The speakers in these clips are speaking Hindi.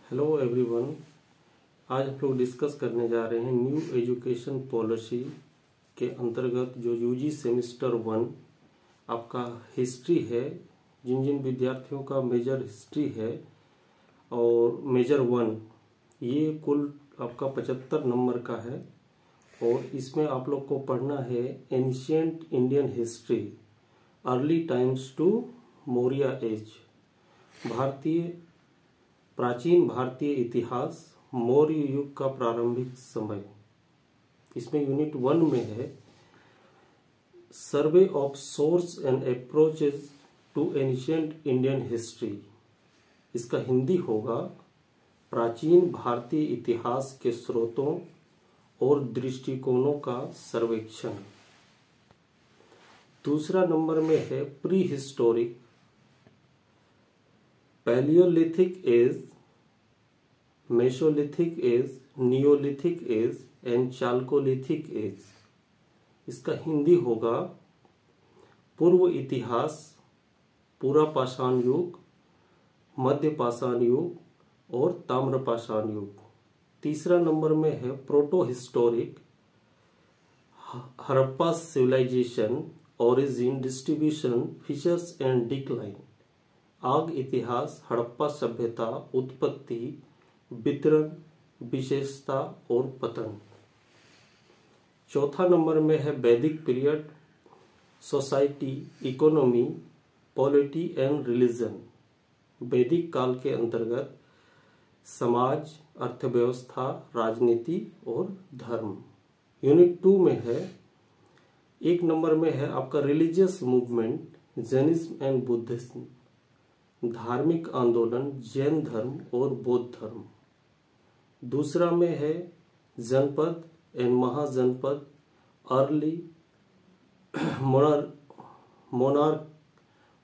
Hello everyone. आज हम लोग डिस्कस करने जा रहे हैं न्यू एजुकेशन पॉलिसी के अंतर्गत जो यूजी सेमेस्टर 1 आपका हिस्ट्री है, जिन जिन विद्यार्थियों का मेजर हिस्ट्री है और मेजर 1 ये कुल आपका 75 नंबर का है। और इसमें आप लोग को पढ़ना है ancient Indian history, early times to Maurya age, प्राचीन भारतीय इतिहास, मौर्य युग का प्रारंभिक समय। इसमें यूनिट 1 में है survey of source and approaches to ancient Indian history. इसका हिंदी होगा प्राचीन भारतीय इतिहास के स्रोतों और दृष्टिकोणों का सर्वेक्षण। दूसरा नंबर में है prehistoric, paleolithic age, mesolithic age, neolithic age and chalcolithic age. इसका हिंदी होगा पूर्व इतिहास, पुरापाषाण युग, मध्य पाषाण युग और ताम्रपाषाण युग। तीसरा नंबर में है protohistoric, Harappa civilisation, origin, distribution, features and decline. आग इतिहास, हड़प्पा सभ्यता, उत्पत्ति, वितरण, विशेषता और पतन। चौथा नंबर में है वैदिक period, society, economy, polity and religion. वैदिक काल के अंतर्गत समाज, अर्थव्यवस्था, राजनीति और धर्म। यूनिट 2 में है, एक नंबर में है आपका religious movement, Jainism and Buddhism, धार्मिक आंदोलन, जैन धर्म और बौद्ध धर्म। दूसरा में है janapada and mahajanapada, early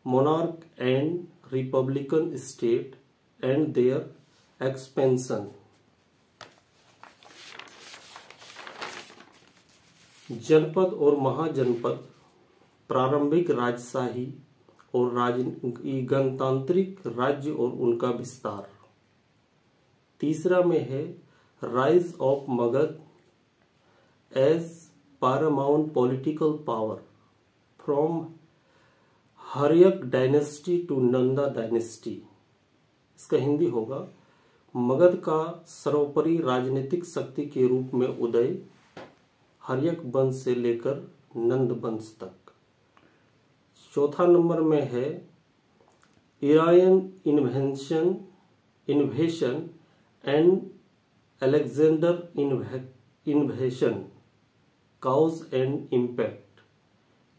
monarch and republican state and their expansion. जनपद और महाजनपद प्रारंभिक राजशाही और गणतांत्रिक राज्य और उनका विस्तार। तीसरा में है rise of Magadha as paramount political power from Haryanka dynasty to Nanda dynasty. इसका हिंदी होगा मगध का सर्वोपरि राजनीतिक शक्ति के रूप में उदय, हर्यक वंश से लेकर नंद वंश तक। चौथा नंबर में है Iranian invasion and Alexander invasion, causes and impact.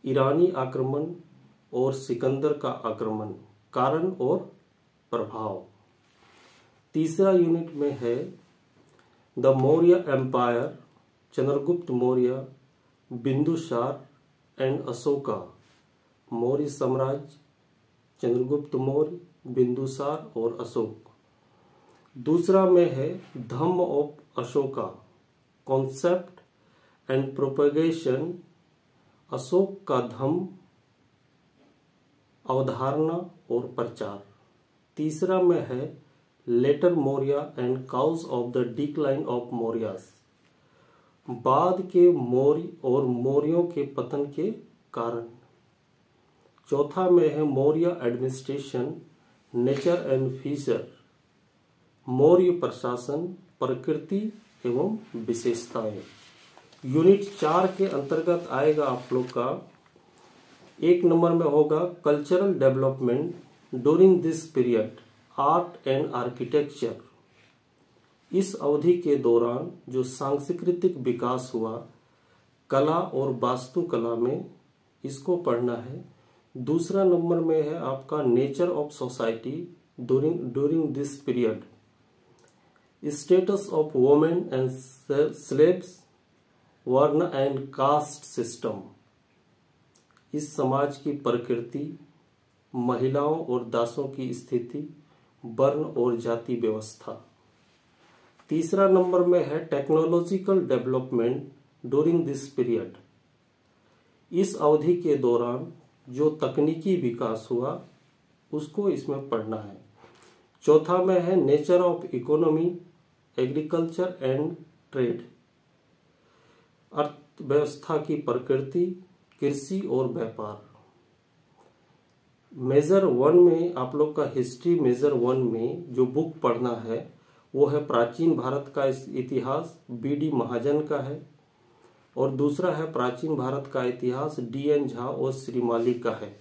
ईरानी आक्रमण और सिकंदर का आक्रमण, कारण और प्रभाव। तीसरा यूनिट में है the Maurya empire, Chandragupta Maurya, Bindusara and Ashoka. Maurya साम्राज्य, चंद्रगुप्त मौर्य, बिंदुसार और अशोक। दूसरा में है dhamma of Ashoka, concept and propagation. Ashok का धम्म, अवधारणा और प्रचार। तीसरा में है later Maurya and causes of the decline of Mauryas, बाद के मौर्य और मौर्यों के पतन के कारण। चौथा में है Maurya administration, nature and feature. Maurya प्रशासन, प्रकृति एवं विशेषताएं। यूनिट 4 के अंतर्गत आएगा आप लोग का, एक नंबर में होगा cultural development during this period, art and architecture. इस अवधि के दौरान जो सांस्कृतिक विकास हुआ कला और वास्तुकला में, इसको पढ़ना है। दूसरा नंबर में है आपका nature of society during this period, status of women and slaves, वर्ण एंड कास्ट सिस्टम। इस समाज की प्रकृति, महिलाओं और दासों की स्थिति, वर्ण और जाति व्यवस्था। तीसरा नंबर में है technological development during this period. इस अवधि के दौरान जो तकनीकी विकास हुआ उसको इसमें पढ़ना है। चौथा में है nature of economy, agriculture and trade, अर्थव्यवस्था की प्रकृति, कृषि और व्यापार। मेजर 1 में आप लोग का हिस्ट्री मेजर 1 में जो बुक पढ़ना है वो है प्राचीन भारत का इतिहास, BD महाजन का है, और दूसरा है प्राचीन भारत का इतिहास, DN झा और श्रीमाली का है।